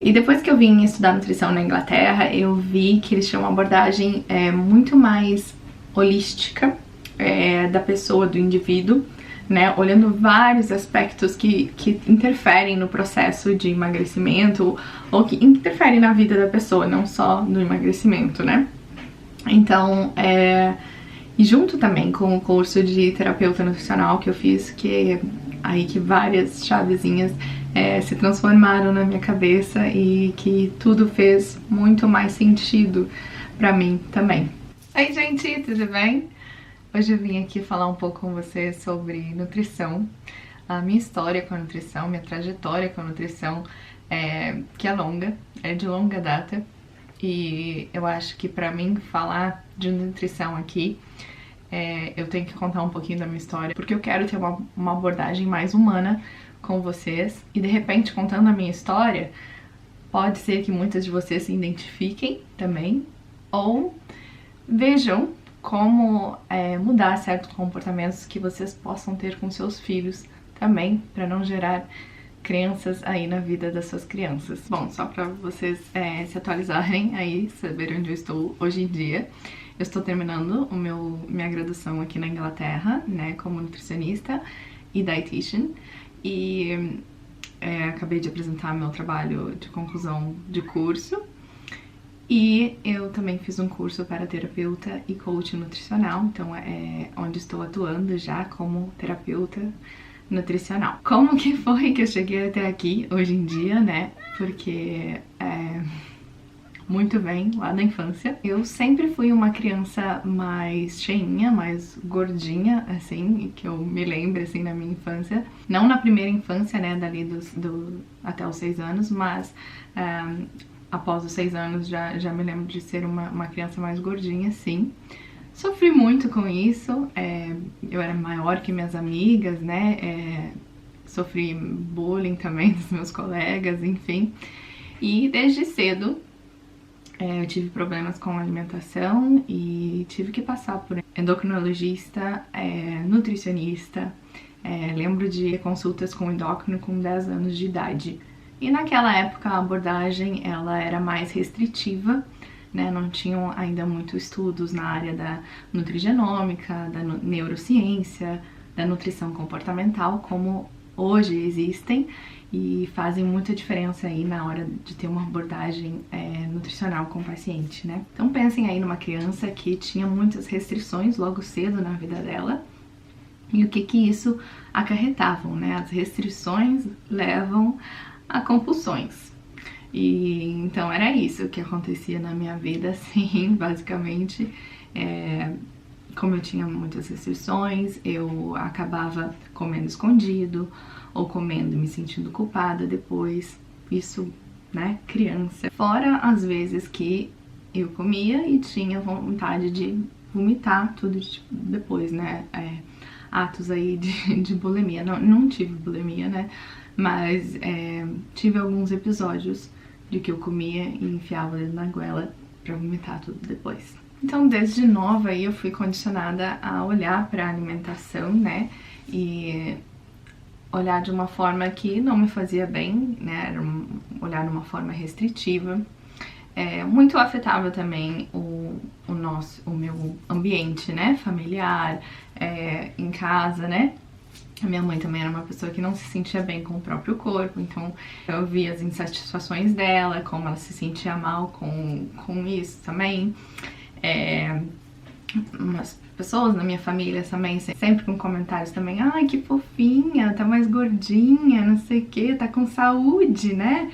E depois que eu vim estudar nutrição na Inglaterra, eu vi que eles tinham uma abordagem muito mais holística da pessoa, do indivíduo, né, olhando vários aspectos que interferem no processo de emagrecimento ou que interferem na vida da pessoa, não só no emagrecimento, né. Então, e junto também com o curso de terapeuta nutricional que eu fiz, que várias chavezinhas se transformaram na minha cabeça e que tudo fez muito mais sentido pra mim também. Oi gente, tudo bem? Hoje eu vim aqui falar um pouco com você sobre nutrição, a minha história com a nutrição, minha trajetória com a nutrição, que é longa, é de longa data, e eu acho que pra mim falar de nutrição aqui, eu tenho que contar um pouquinho da minha história, porque eu quero ter uma abordagem mais humana com vocês, e de repente contando a minha história, pode ser que muitas de vocês se identifiquem também, ou vejam como mudar certos comportamentos que vocês possam ter com seus filhos também, para não gerar crenças aí na vida das suas crianças. Bom, só para vocês se atualizarem aí, saberem onde eu estou hoje em dia, eu estou terminando minha graduação aqui na Inglaterra, né, como nutricionista e dietitian, e acabei de apresentar meu trabalho de conclusão de curso. E eu também fiz um curso para terapeuta e coach nutricional, então é onde estou atuando já como terapeuta nutricional. Como que foi que eu cheguei até aqui hoje em dia, né? Porque muito bem, lá da infância. Eu sempre fui uma criança mais cheinha, mais gordinha, assim, que eu me lembro, assim, na minha infância. Não na primeira infância, né, dali até os 6 anos, mas após os 6 anos já me lembro de ser uma criança mais gordinha, sim. Sofri muito com isso, eu era maior que minhas amigas, né, sofri bullying também dos meus colegas, enfim. E desde cedo eu tive problemas com alimentação e tive que passar por endocrinologista, nutricionista, lembro de consultas com endócrino com 10 anos de idade. E naquela época a abordagem ela era mais restritiva, né? Não tinham ainda muitos estudos na área da nutrigenômica, da neurociência, da nutrição comportamental, como hoje existem e fazem muita diferença aí na hora de ter uma abordagem nutricional com o paciente, né? Então pensem aí numa criança que tinha muitas restrições logo cedo na vida dela, e o que isso acarretavam, né? As restrições levam a compulsões. E então era isso que acontecia na minha vida, assim, basicamente. Como eu tinha muitas restrições, eu acabava comendo escondido ou comendo e me sentindo culpada depois. Isso, né, criança. Fora as vezes que eu comia e tinha vontade de vomitar tudo depois, né? Atos aí de bulimia. Não tive bulimia, né? Mas tive alguns episódios de que eu comia e enfiava o dedo na goela pra vomitar tudo depois. Então, desde nova aí eu fui condicionada a olhar pra alimentação, né? E olhar de uma forma que não me fazia bem, né? Era olhar de uma forma restritiva. Muito afetava também o meu ambiente, né? Familiar, em casa, né? A minha mãe também era uma pessoa que não se sentia bem com o próprio corpo, então eu via as insatisfações dela, como ela se sentia mal com isso também. Umas pessoas na minha família também, sempre com comentários também, ai que fofinha, tá mais gordinha, não sei o que, tá com saúde, né?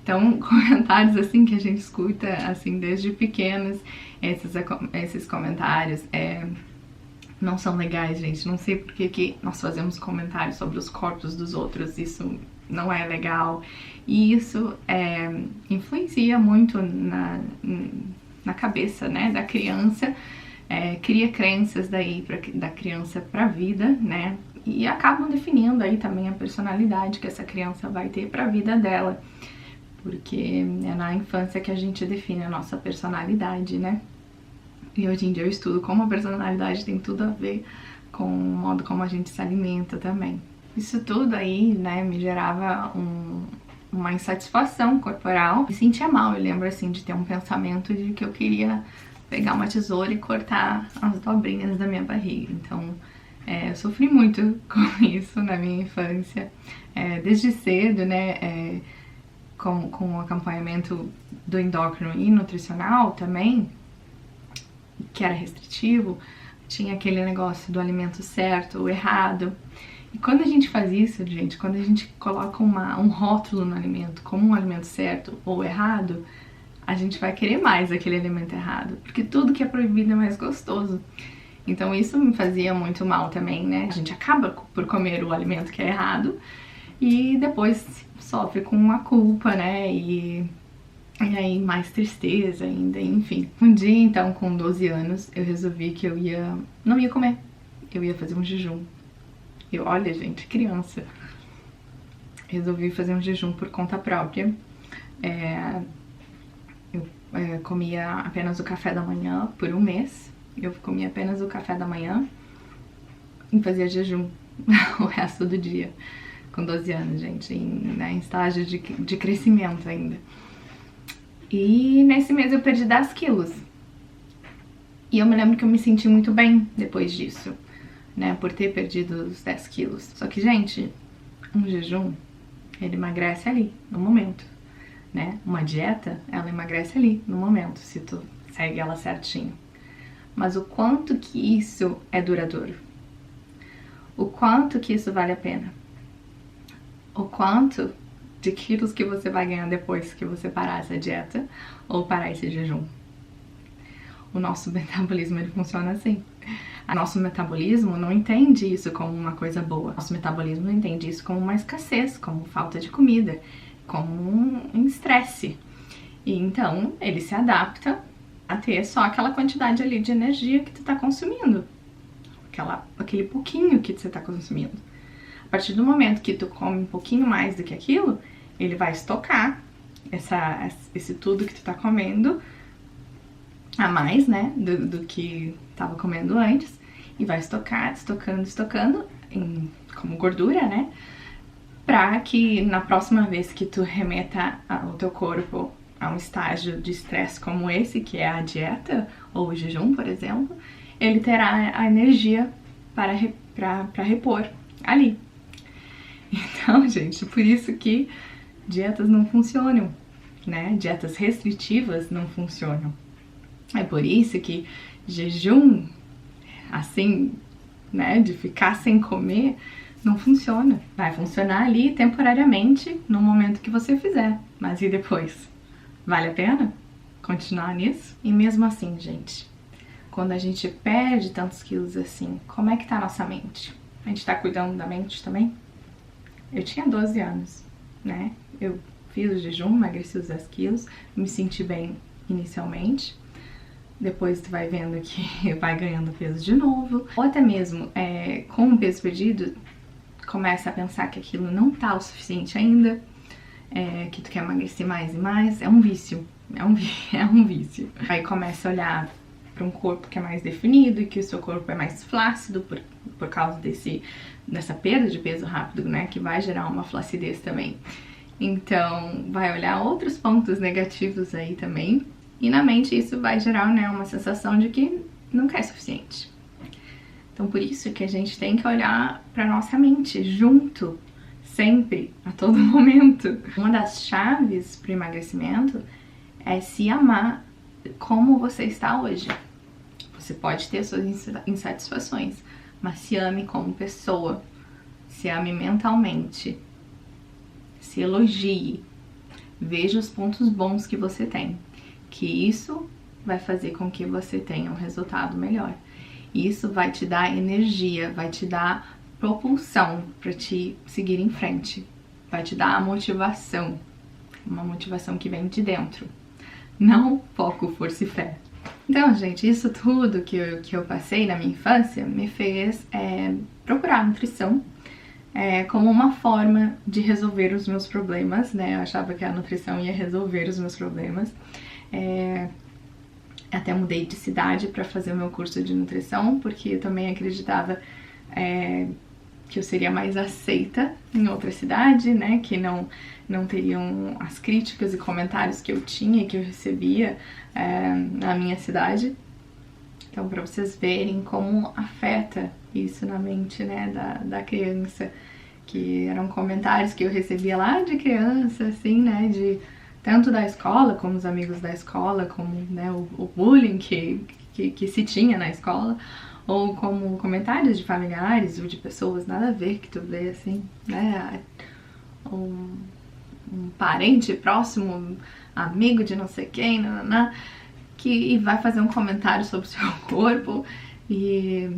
Então, comentários assim que a gente escuta assim desde pequenos, esses comentários não são legais, gente. Não sei porque que nós fazemos comentários sobre os corpos dos outros, isso não é legal. E isso influencia muito na cabeça, né, da criança, cria crenças daí da criança pra vida, né, e acabam definindo aí também a personalidade que essa criança vai ter pra vida dela. Porque é na infância que a gente define a nossa personalidade, né? E hoje em dia eu estudo como a personalidade tem tudo a ver com o modo como a gente se alimenta também. Isso tudo aí, né, me gerava uma insatisfação corporal. Me sentia mal, eu lembro assim de ter um pensamento de que eu queria pegar uma tesoura e cortar as dobrinhas da minha barriga. Então eu sofri muito com isso na minha infância, desde cedo, né, com o acompanhamento do endócrino e nutricional também, que era restritivo, tinha aquele negócio do alimento certo ou errado. E quando a gente faz isso, gente, quando a gente coloca um rótulo no alimento como um alimento certo ou errado, a gente vai querer mais aquele alimento errado, porque tudo que é proibido é mais gostoso. Então isso me fazia muito mal também, né? A gente acaba por comer o alimento que é errado e depois sofre com a culpa, né? E aí mais tristeza ainda, enfim. Um dia, então, com 12 anos, eu resolvi que não ia comer, eu ia fazer um jejum. Olha, gente, criança. Resolvi fazer um jejum por conta própria. Eu comia apenas o café da manhã por um mês. Eu comia apenas o café da manhã e fazia jejum o resto do dia. Com 12 anos, gente, em estágio de crescimento ainda. E nesse mês eu perdi 10 quilos. E eu me lembro que eu me senti muito bem depois disso, né, por ter perdido os 10 quilos. Só que, gente, um jejum, ele emagrece ali, no momento, né? Uma dieta, ela emagrece ali, no momento, se tu segue ela certinho. Mas o quanto que isso é duradouro? O quanto que isso vale a pena? O quanto de quilos que você vai ganhar depois que você parar essa dieta ou parar esse jejum? O nosso metabolismo, ele funciona assim. O nosso metabolismo não entende isso como uma coisa boa. Nosso metabolismo entende isso como uma escassez, como falta de comida, como um estresse. E então, ele se adapta a ter só aquela quantidade ali de energia que tu tá consumindo. Aquele pouquinho que você tá consumindo. A partir do momento que tu come um pouquinho mais do que aquilo, ele vai estocar esse tudo que tu tá comendo a mais, né, do que tava comendo antes, e vai estocando como gordura, né, pra que na próxima vez que tu remeta o teu corpo a um estágio de estresse como esse, que é a dieta ou o jejum, por exemplo, ele terá a energia para repor ali. Então, gente, por isso que dietas não funcionam, né? Dietas restritivas não funcionam. É por isso que jejum, assim, né, de ficar sem comer, não funciona. Vai funcionar ali temporariamente, no momento que você fizer. Mas e depois? Vale a pena continuar nisso? E mesmo assim, gente, quando a gente perde tantos quilos assim, como é que tá a nossa mente? A gente tá cuidando da mente também? Eu tinha 12 anos, né? Eu fiz o jejum, emagreci os 10 quilos, me senti bem inicialmente. Depois tu vai vendo que vai ganhando peso de novo. Ou até mesmo, com o peso perdido, começa a pensar que aquilo não tá o suficiente ainda, que tu quer emagrecer mais e mais. É um vício, é um vício. Aí começa a olhar para um corpo que é mais definido e que o seu corpo é mais flácido por causa dessa perda de peso rápido, né, que vai gerar uma flacidez também. Então, vai olhar outros pontos negativos aí também, e na mente isso vai gerar, né, uma sensação de que nunca é suficiente. Então, por isso que a gente tem que olhar para nossa mente junto, sempre, a todo momento. Uma das chaves para o emagrecimento é se amar como você está hoje. Você pode ter suas insatisfações, mas se ame como pessoa, se ame mentalmente, se elogie, veja os pontos bons que você tem, que isso vai fazer com que você tenha um resultado melhor. Isso vai te dar energia, vai te dar propulsão para te seguir em frente, vai te dar a motivação, uma motivação que vem de dentro, não foco, força e fé. Então, gente, isso tudo que eu passei na minha infância me fez procurar nutrição como uma forma de resolver os meus problemas, né? Eu achava que a nutrição ia resolver os meus problemas. Até mudei de cidade para fazer o meu curso de nutrição, porque eu também acreditava que eu seria mais aceita em outra cidade, né, que não teriam as críticas e comentários que eu tinha, que eu recebia na minha cidade. Então, para vocês verem como afeta isso na mente, né, da criança, que eram comentários que eu recebia lá de criança, assim, né, de tanto da escola, como os amigos da escola, como, né, o bullying que se tinha na escola, ou como comentários de familiares ou de pessoas nada a ver que tu vê, assim, né, um parente próximo, amigo de não sei quem, nananã, que vai fazer um comentário sobre o seu corpo. E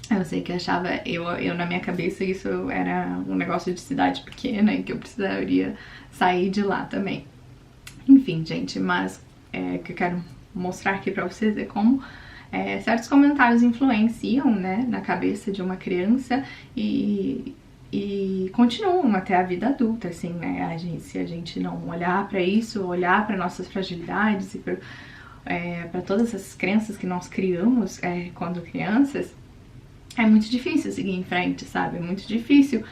eu sei que achava, eu na minha cabeça isso era um negócio de cidade pequena e que eu precisaria sair de lá também. Enfim, gente, mas o que eu quero mostrar aqui pra vocês é como certos comentários influenciam, né, na cabeça de uma criança e continuam até a vida adulta, assim, né, se a gente não olhar pra isso, olhar pra nossas fragilidades e para todas essas crenças que nós criamos quando crianças, é muito difícil seguir em frente, sabe? É muito difícil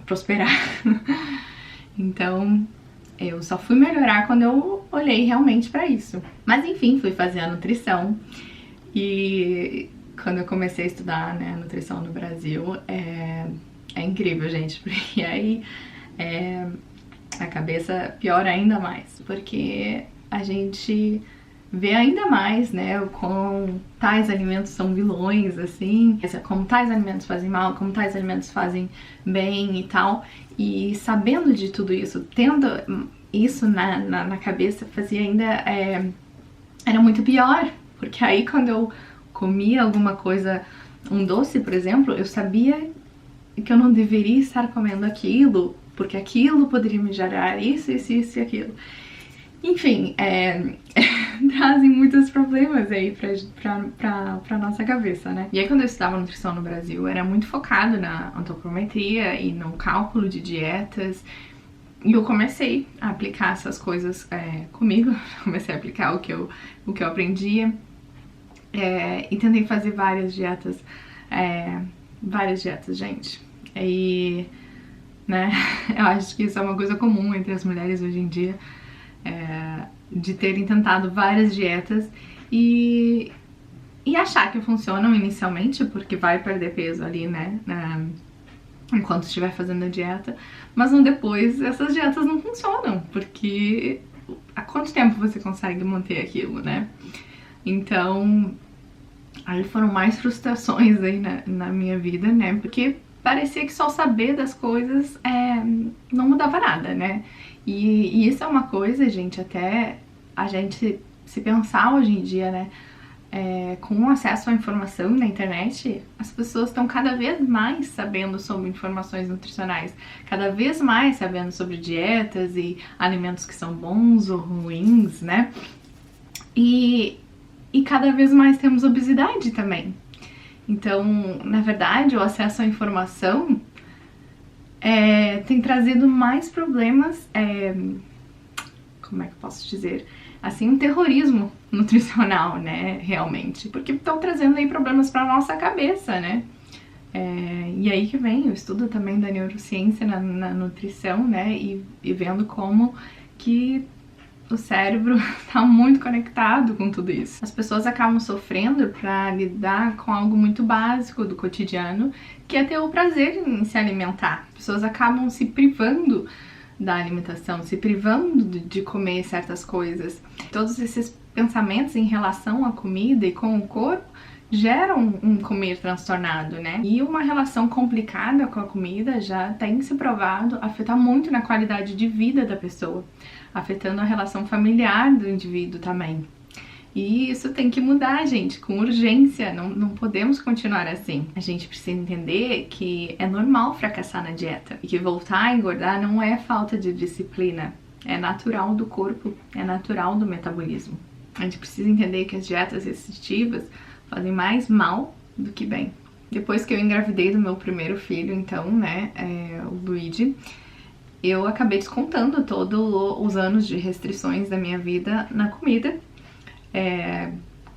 prosperar. Então, eu só fui melhorar quando eu olhei realmente pra isso. Mas enfim, fui fazer a nutrição e quando eu comecei a estudar, né, nutrição no Brasil, é incrível, gente, porque aí a cabeça piora ainda mais, porque a gente vê ainda mais, né, como tais alimentos são vilões, assim, como tais alimentos fazem mal, como tais alimentos fazem bem e tal. E sabendo de tudo isso, tendo isso na cabeça, fazia ainda... era muito pior, porque aí quando eu comia alguma coisa, um doce, por exemplo, eu sabia que eu não deveria estar comendo aquilo, porque aquilo poderia me gerar isso, isso, isso e aquilo. Enfim, trazem muitos problemas aí pra nossa cabeça, né? E aí quando eu estudava nutrição no Brasil, eu era muito focado na antropometria e no cálculo de dietas. E eu comecei a aplicar essas coisas comigo, comecei a aplicar o que eu aprendia. E tentei fazer várias dietas, gente. E, né, eu acho que isso é uma coisa comum entre as mulheres hoje em dia, de terem tentado várias dietas e achar que funcionam inicialmente, porque vai perder peso ali, né, enquanto estiver fazendo a dieta, mas depois essas dietas não funcionam, porque há quanto tempo você consegue manter aquilo, né? Então, aí foram mais frustrações aí na minha vida, né, porque parecia que só saber das coisas não mudava nada, né? E isso é uma coisa, gente, até a gente se pensar hoje em dia, né? Com acesso à informação na internet, as pessoas estão cada vez mais sabendo sobre informações nutricionais, cada vez mais sabendo sobre dietas e alimentos que são bons ou ruins, né? E cada vez mais temos obesidade também. Então, na verdade, o acesso à informação tem trazido mais problemas, como é que eu posso dizer? Assim, um terrorismo nutricional, né, realmente, porque estão trazendo aí problemas para nossa cabeça, né? E aí que vem o estudo também da neurociência na nutrição, né, e vendo como que o cérebro está muito conectado com tudo isso. As pessoas acabam sofrendo para lidar com algo muito básico do cotidiano, que é ter o prazer em se alimentar. As pessoas acabam se privando da alimentação, se privando de comer certas coisas. Todos esses pensamentos em relação à comida e com o corpo geram um comer transtornado, né? E uma relação complicada com a comida já tem se provado afetar muito na qualidade de vida da pessoa, afetando a relação familiar do indivíduo também. E isso tem que mudar, gente, com urgência, não podemos continuar assim. A gente precisa entender que é normal fracassar na dieta e que voltar a engordar não é falta de disciplina, é natural do corpo, é natural do metabolismo. A gente precisa entender que as dietas restritivas fazem mais mal do que bem. Depois que eu engravidei do meu primeiro filho, então, né, o Luigi, eu acabei descontando todos os anos de restrições da minha vida na comida.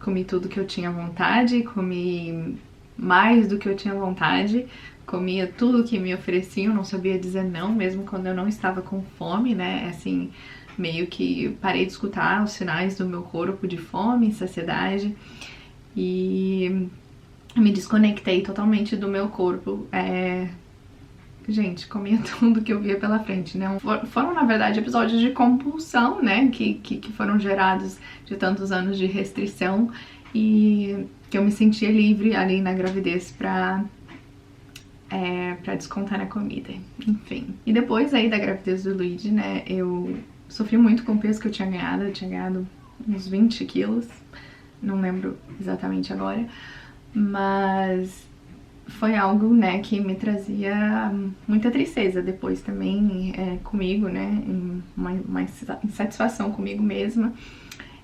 Comi tudo que eu tinha vontade, comi mais do que eu tinha vontade, comia tudo que me ofereciam, não sabia dizer não, mesmo quando eu não estava com fome, né? Assim, meio que parei de escutar os sinais do meu corpo de fome, saciedade, e me desconectei totalmente do meu corpo. Gente, comia tudo que eu via pela frente, né? Foram, na verdade, episódios de compulsão, né? Que foram gerados de tantos anos de restrição e que eu me sentia livre ali na gravidez pra descontar na comida, enfim. E depois aí da gravidez do Luigi, né? Eu sofri muito com o peso que eu tinha ganhado uns 20 quilos, não lembro exatamente agora, mas foi algo, né, que me trazia muita tristeza depois também comigo, né, uma insatisfação comigo mesma.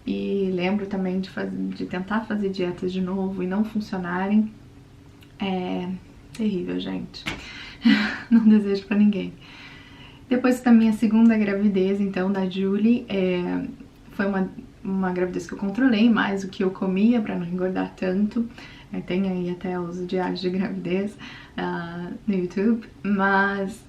E lembro também de tentar fazer dietas de novo e não funcionarem. É terrível, gente. Não desejo pra ninguém. Depois da minha segunda gravidez, então, da Julie, foi uma gravidez que eu controlei mais o que eu comia pra não engordar tanto. Tem aí até os diários de gravidez no YouTube, mas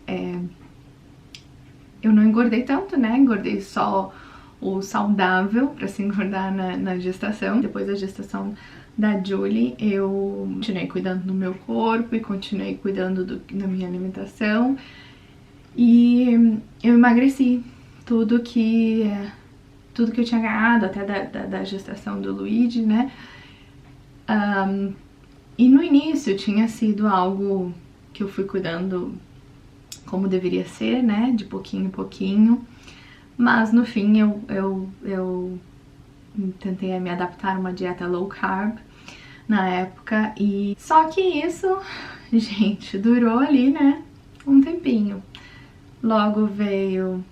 eu não engordei tanto, né? Engordei só o saudável pra se engordar na gestação. Depois da gestação da Julie, eu continuei cuidando do meu corpo e continuei cuidando da minha alimentação. E eu emagreci tudo que eu tinha ganhado até da gestação do Luigi, né? E no início tinha sido algo que eu fui cuidando como deveria ser, né? De pouquinho em pouquinho. Mas no fim eu tentei me adaptar a uma dieta low carb na época. E só que isso, gente, durou ali, né? Um tempinho. Logo veio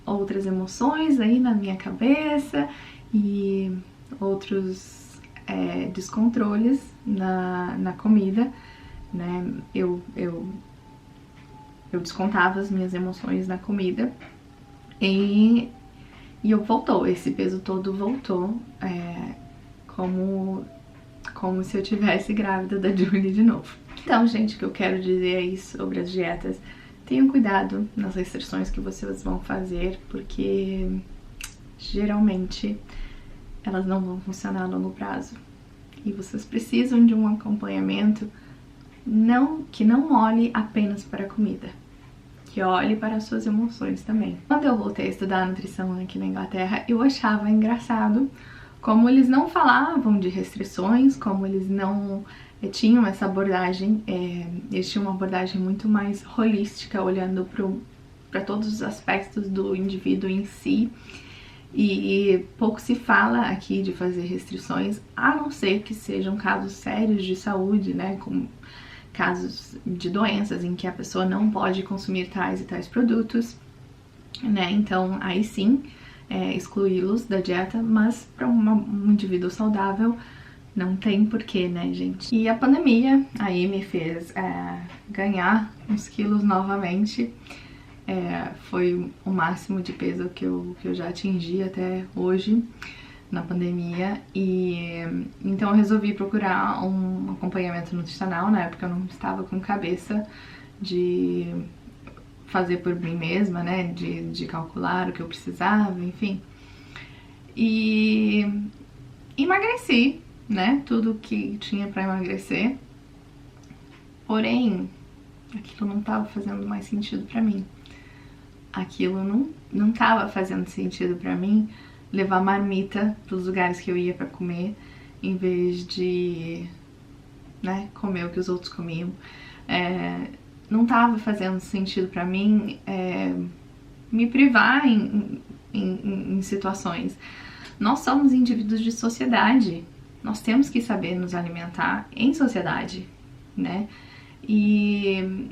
outras emoções aí na minha cabeça e outros descontroles na comida, né? Eu descontava as minhas emoções na comida e esse peso todo voltou, como se eu tivesse grávida da Julie de novo. Então, gente, o que eu quero dizer aí sobre as dietas: tenham cuidado nas restrições que vocês vão fazer, porque geralmente elas não vão funcionar a longo prazo. E vocês precisam de um acompanhamento que não olhe apenas para a comida, que olhe para as suas emoções também. Quando eu voltei a estudar nutrição aqui na Inglaterra, eu achava engraçado como eles não falavam de restrições, como eles não tinham essa abordagem, eles tinham uma abordagem muito mais holística, olhando para todos os aspectos do indivíduo em si. E pouco se fala aqui de fazer restrições, a não ser que sejam casos sérios de saúde, né, como casos de doenças em que a pessoa não pode consumir tais e tais produtos, né, então aí sim excluí-los da dieta, mas para um indivíduo saudável não tem porquê, né, gente? E a pandemia aí me fez ganhar uns quilos novamente. Foi o máximo de peso que eu já atingi até hoje na pandemia, e então eu resolvi procurar um acompanhamento nutricional. Na época eu não estava com cabeça de fazer por mim mesma, né, de calcular o que eu precisava, enfim, e emagreci, né, tudo que tinha pra emagrecer, porém aquilo não estava fazendo mais sentido pra mim. Aquilo não tava fazendo sentido pra mim levar marmita pros lugares que eu ia pra comer, em vez de, né, comer o que os outros comiam. Não tava fazendo sentido pra mim me privar em situações. Nós somos indivíduos de sociedade, nós temos que saber nos alimentar em sociedade, né? E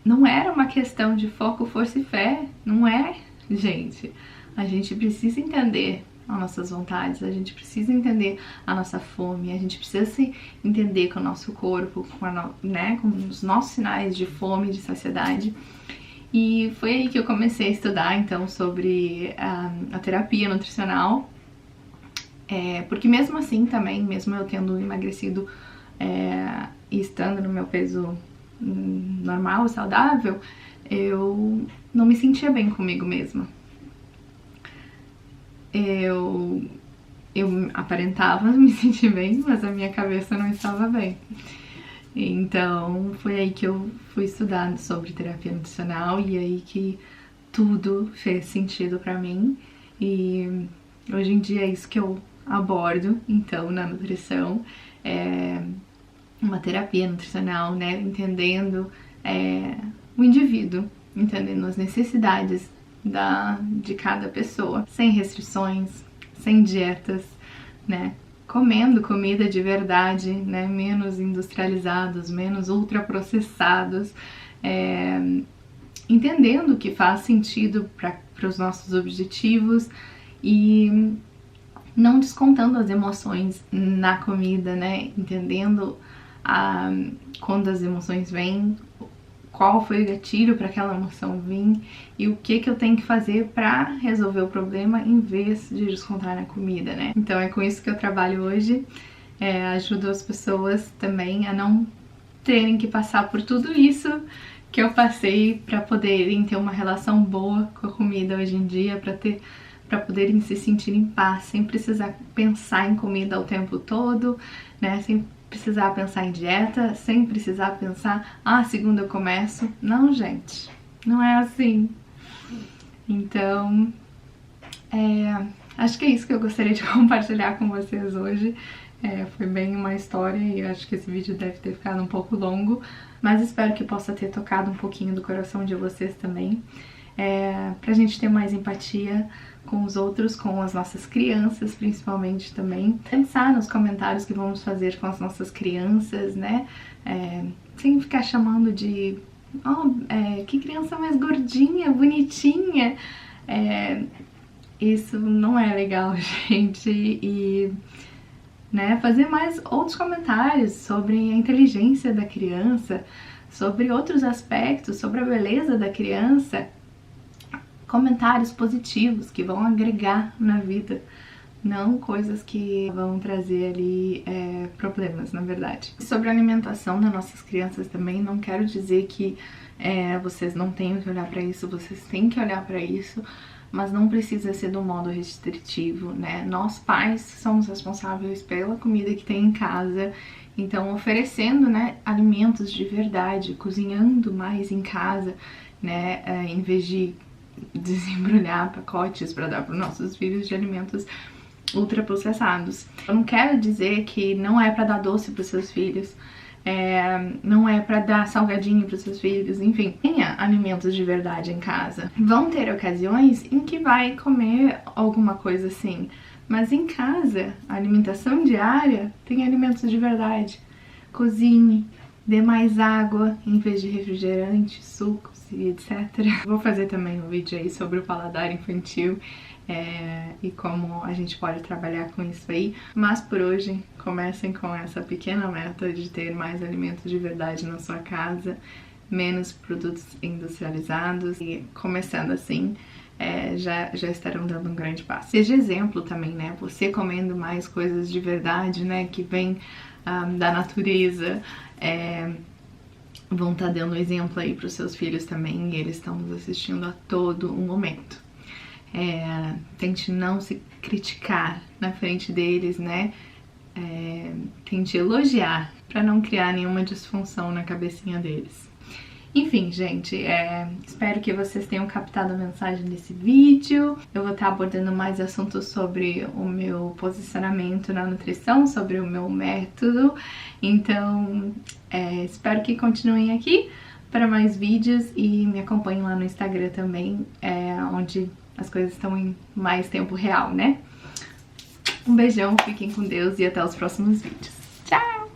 não era uma questão de foco, força e fé, não é, gente. A gente precisa entender as nossas vontades, a gente precisa entender a nossa fome, a gente precisa se entender com o nosso corpo, com os nossos sinais de fome, de saciedade. E foi aí que eu comecei a estudar, então, sobre a terapia nutricional, porque mesmo assim também, mesmo eu tendo emagrecido e estando no meu peso normal, saudável, eu não me sentia bem comigo mesma. Eu aparentava me sentir bem, mas a minha cabeça não estava bem. Então foi aí que eu fui estudar sobre terapia nutricional e aí que tudo fez sentido pra mim. E hoje em dia é isso que eu abordo, então, na nutrição. É uma terapia nutricional, né? Entendendo o indivíduo, entendendo as necessidades de cada pessoa, sem restrições, sem dietas, né? Comendo comida de verdade, né? Menos industrializados, menos ultraprocessados, entendendo o que faz sentido para os nossos objetivos e não descontando as emoções na comida, né? Entendendo quando as emoções vêm, qual foi o gatilho para aquela emoção vir e o que eu tenho que fazer para resolver o problema em vez de descontar na comida, né? Então é com isso que eu trabalho hoje, ajudo as pessoas também a não terem que passar por tudo isso que eu passei para poderem ter uma relação boa com a comida hoje em dia, para poderem se sentir em paz, sem precisar pensar em comida o tempo todo, né? Sem precisar pensar em dieta, sem precisar pensar, segunda eu começo. Não, gente, não é assim. Então, acho que é isso que eu gostaria de compartilhar com vocês hoje. Foi bem uma história e acho que esse vídeo deve ter ficado um pouco longo, mas espero que possa ter tocado um pouquinho do coração de vocês também, pra gente ter mais empatia com os outros, com as nossas crianças principalmente também. Pensar nos comentários que vamos fazer com as nossas crianças, né? Sem ficar chamando de que criança mais gordinha, bonitinha. Isso não é legal, gente. E né, fazer mais outros comentários sobre a inteligência da criança, sobre outros aspectos, sobre a beleza da criança. Comentários positivos que vão agregar na vida, não coisas que vão trazer ali problemas, na verdade. Sobre a alimentação das nossas crianças também, não quero dizer que vocês não tenham que olhar para isso, vocês têm que olhar para isso, mas não precisa ser do modo restritivo, né? Nós pais somos responsáveis pela comida que tem em casa, então oferecendo, né, alimentos de verdade, cozinhando mais em casa, né, em vez de desembrulhar pacotes para dar para os nossos filhos de alimentos ultraprocessados. Eu não quero dizer que não é para dar doce para os seus filhos, não é para dar salgadinho para os seus filhos, enfim, tenha alimentos de verdade em casa. Vão ter ocasiões em que vai comer alguma coisa assim, mas em casa, a alimentação diária tem alimentos de verdade. Cozinhe, dê mais água em vez de refrigerante, sucos e etc. Vou fazer também um vídeo aí sobre o paladar infantil e como a gente pode trabalhar com isso aí. Mas por hoje, comecem com essa pequena meta de ter mais alimentos de verdade na sua casa, menos produtos industrializados e começando assim, já estarão dando um grande passo. Seja exemplo também, né? Você comendo mais coisas de verdade, né? Que vem da natureza, vão estar dando exemplo aí para os seus filhos também, e eles estão nos assistindo a todo o momento. Tente não se criticar na frente deles, né? Tente elogiar para não criar nenhuma disfunção na cabecinha deles. Enfim, gente, espero que vocês tenham captado a mensagem desse vídeo. Eu vou estar abordando mais assuntos sobre o meu posicionamento na nutrição, sobre o meu método. Então, espero que continuem aqui para mais vídeos e me acompanhem lá no Instagram também, onde as coisas estão em mais tempo real, né? Um beijão, fiquem com Deus e até os próximos vídeos.